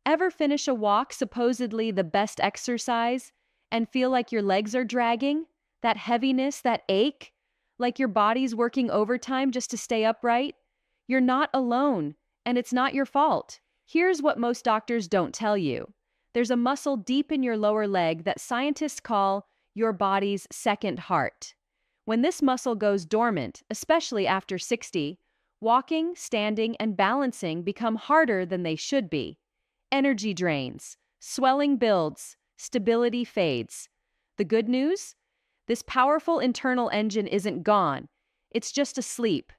Ever finish a walk, supposedly the best exercise, and feel like your legs are dragging? That heaviness, that ache? Like your body's working overtime just to stay upright? You're not alone, and it's not your fault. Here's what most doctors don't tell you. There's a muscle deep in your lower leg that scientists call your body's second heart. When this muscle goes dormant, especially after 60, walking, standing, and balancing become harder than they should be. Energy drains, swelling builds, stability fades. The good news? This powerful internal engine isn't gone. It's just asleep.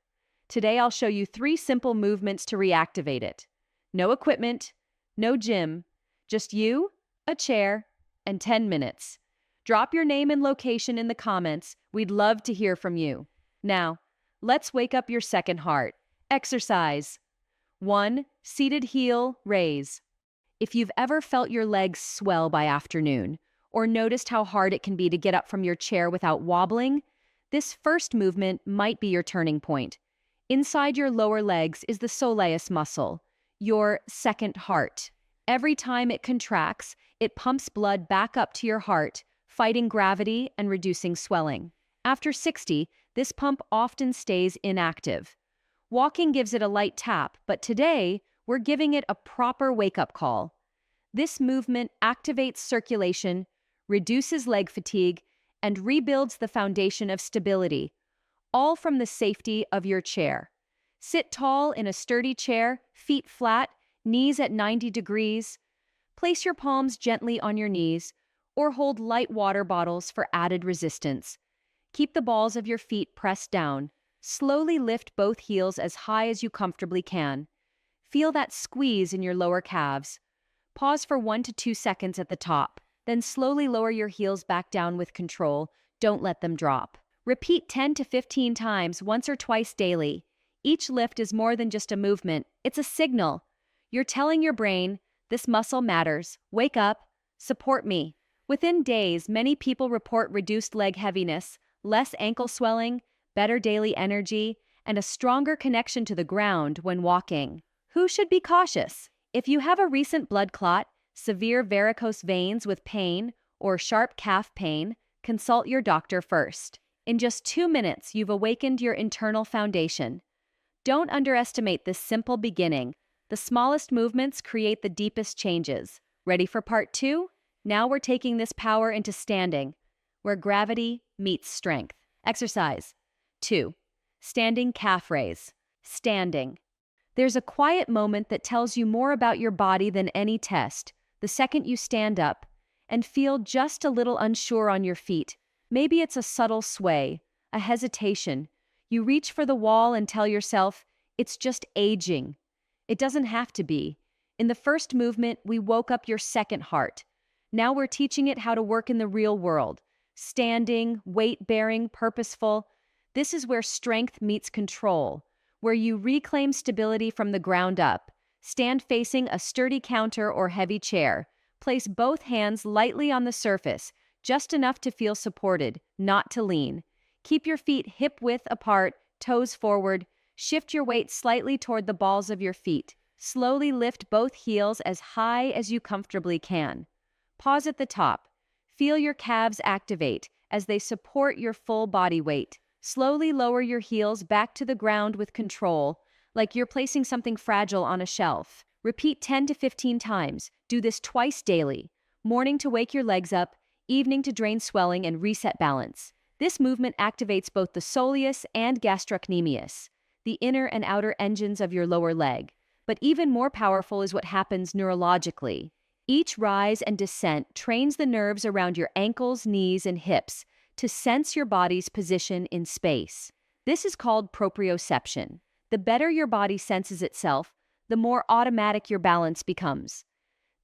Today I'll show you 3 simple movements to reactivate it. No equipment, no gym, just you, a chair, and 10 minutes. Drop your name and location in the comments. We'd love to hear from you. Now, let's wake up your second heart. Exercise. 1. Seated heel raise. If you've ever felt your legs swell by afternoon, or noticed how hard it can be to get up from your chair without wobbling, this first movement might be your turning point. Inside your lower legs is the soleus muscle, your second heart. Every time it contracts, it pumps blood back up to your heart, fighting gravity and reducing swelling. After 60, this pump often stays inactive. Walking gives it a light tap, but today, we're giving it a proper wake-up call. This movement activates circulation, reduces leg fatigue, and rebuilds the foundation of stability, all from the safety of your chair. Sit tall in a sturdy chair, feet flat, knees at 90 degrees. Place your palms gently on your knees, or hold light water bottles for added resistance. Keep the balls of your feet pressed down. Slowly lift both heels as high as you comfortably can. Feel that squeeze in your lower calves. Pause for 1 to 2 seconds at the top, then slowly lower your heels back down with control. Don't let them drop. Repeat 10 to 15 times, once or twice daily. Each lift is more than just a movement, it's a signal. You're telling your brain, this muscle matters, wake up, support me. Within days, many people report reduced leg heaviness, less ankle swelling, better daily energy, and a stronger connection to the ground when walking. Who should be cautious? If you have a recent blood clot, severe varicose veins with pain, or sharp calf pain, consult your doctor first. In just 2 minutes, you've awakened your internal foundation. Don't underestimate this simple beginning. The smallest movements create the deepest changes. Ready for part 2? Now we're taking this power into standing, where gravity meets strength. Exercise. 2. Standing calf raise. Standing. There's a quiet moment that tells you more about your body than any test. The second you stand up and feel just a little unsure on your feet. Maybe it's a subtle sway, a hesitation. You reach for the wall and tell yourself, it's just aging. It doesn't have to be. In the first movement, we woke up your second heart. Now we're teaching it how to work in the real world. Standing, weight-bearing, purposeful. This is where strength meets control, where you reclaim stability from the ground up. Stand facing a sturdy counter or heavy chair. Place both hands lightly on the surface, just enough to feel supported, not to lean. Keep your feet hip-width apart, toes forward. Shift your weight slightly toward the balls of your feet. Slowly lift both heels as high as you comfortably can. Pause at the top. Feel your calves activate as they support your full body weight. Slowly lower your heels back to the ground with control, like you're placing something fragile on a shelf. Repeat 10 to 15 times. Do this twice daily. Morning to wake your legs up, evening to drain swelling and reset balance. This movement activates both the soleus and gastrocnemius, the inner and outer engines of your lower leg. But even more powerful is what happens neurologically. Each rise and descent trains the nerves around your ankles, knees, and hips to sense your body's position in space. This is called proprioception. The better your body senses itself, the more automatic your balance becomes.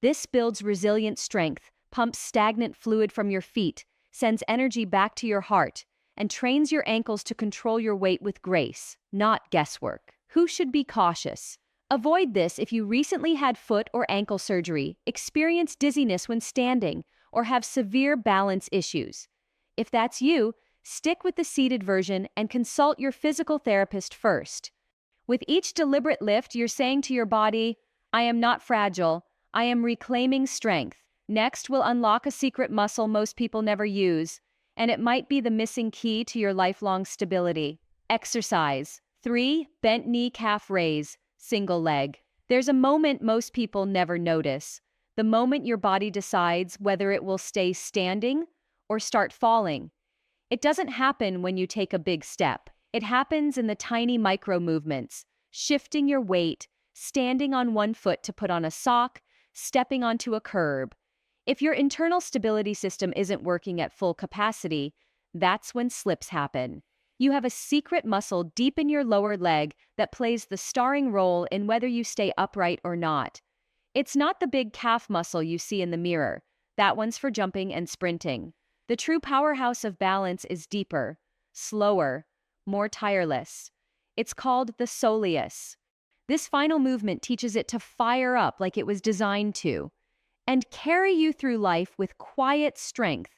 This builds resilient strength, pumps stagnant fluid from your feet, sends energy back to your heart, and trains your ankles to control your weight with grace, not guesswork. Who should be cautious? Avoid this if you recently had foot or ankle surgery, experience dizziness when standing, or have severe balance issues. If that's you, stick with the seated version and consult your physical therapist first. With each deliberate lift, you're saying to your body, I am not fragile, I am reclaiming strength. Next, we'll unlock a secret muscle most people never use, and it might be the missing key to your lifelong stability. Exercise. 3. Bent knee calf raise, single leg. There's a moment most people never notice. The moment your body decides whether it will stay standing or start falling. It doesn't happen when you take a big step. It happens in the tiny micro movements, shifting your weight, standing on one foot to put on a sock, stepping onto a curb. If your internal stability system isn't working at full capacity, that's when slips happen. You have a secret muscle deep in your lower leg that plays the starring role in whether you stay upright or not. It's not the big calf muscle you see in the mirror. That one's for jumping and sprinting. The true powerhouse of balance is deeper, slower, more tireless. It's called the soleus. This final movement teaches it to fire up like it was designed to, and carry you through life with quiet strength.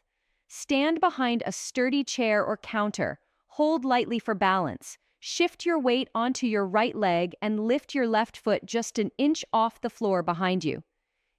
Stand behind a sturdy chair or counter, hold lightly for balance, shift your weight onto your right leg and lift your left foot just an inch off the floor behind you.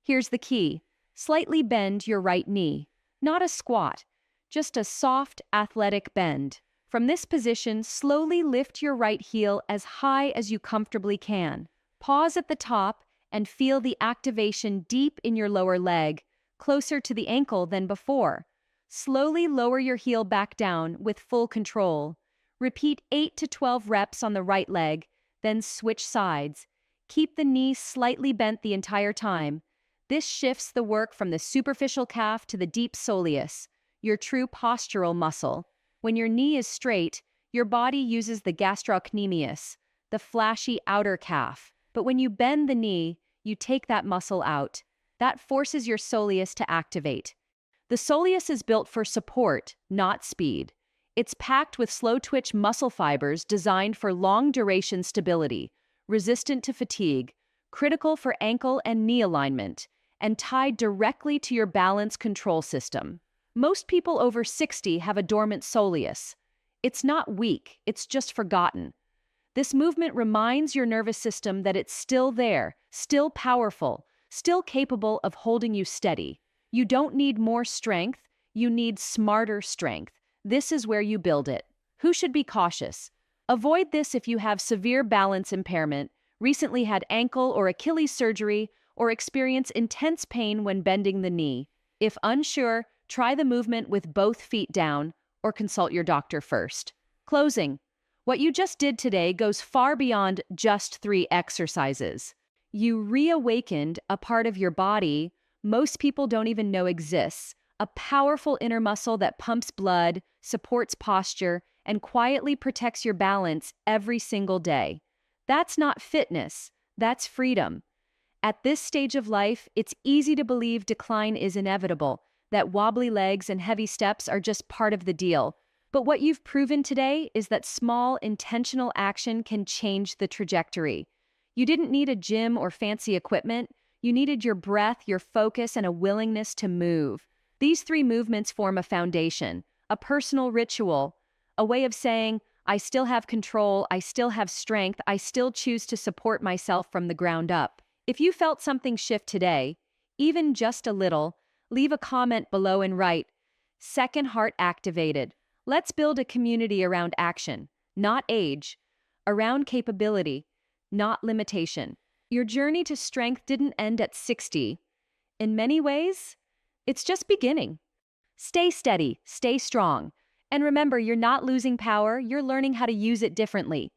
Here's the key. Slightly bend your right knee. Not a squat, just a soft, athletic bend. From this position, slowly lift your right heel as high as you comfortably can. Pause at the top and feel the activation deep in your lower leg, closer to the ankle than before. Slowly lower your heel back down with full control. Repeat 8 to 12 reps on the right leg, then switch sides. Keep the knee slightly bent the entire time. This shifts the work from the superficial calf to the deep soleus, your true postural muscle. When your knee is straight, your body uses the gastrocnemius, the flashy outer calf. But when you bend the knee, you take that muscle out. That forces your soleus to activate. The soleus is built for support, not speed. It's packed with slow-twitch muscle fibers designed for long-duration stability, resistant to fatigue, critical for ankle and knee alignment, and tied directly to your balance control system. Most people over 60 have a dormant soleus. It's not weak, it's just forgotten. This movement reminds your nervous system that it's still there, still powerful, still capable of holding you steady. You don't need more strength, you need smarter strength. This is where you build it. Who should be cautious? Avoid this if you have severe balance impairment, recently had ankle or Achilles surgery, or experience intense pain when bending the knee. If unsure, try the movement with both feet down, or consult your doctor first. Closing. What you just did today goes far beyond just 3 exercises. You reawakened a part of your body most people don't even know exists, a powerful inner muscle that pumps blood, supports posture, and quietly protects your balance every single day. That's not fitness, that's freedom. At this stage of life, it's easy to believe decline is inevitable, that wobbly legs and heavy steps are just part of the deal. But what you've proven today is that small, intentional action can change the trajectory. You didn't need a gym or fancy equipment. You needed your breath, your focus, and a willingness to move. These 3 movements form a foundation, a personal ritual, a way of saying, I still have control, I still have strength, I still choose to support myself from the ground up. If you felt something shift today, even just a little, leave a comment below and write, "Second heart activated." Let's build a community around action, not age, around capability, not limitation. Your journey to strength didn't end at 60. In many ways, it's just beginning. Stay steady, stay strong, and remember, you're not losing power, you're learning how to use it differently.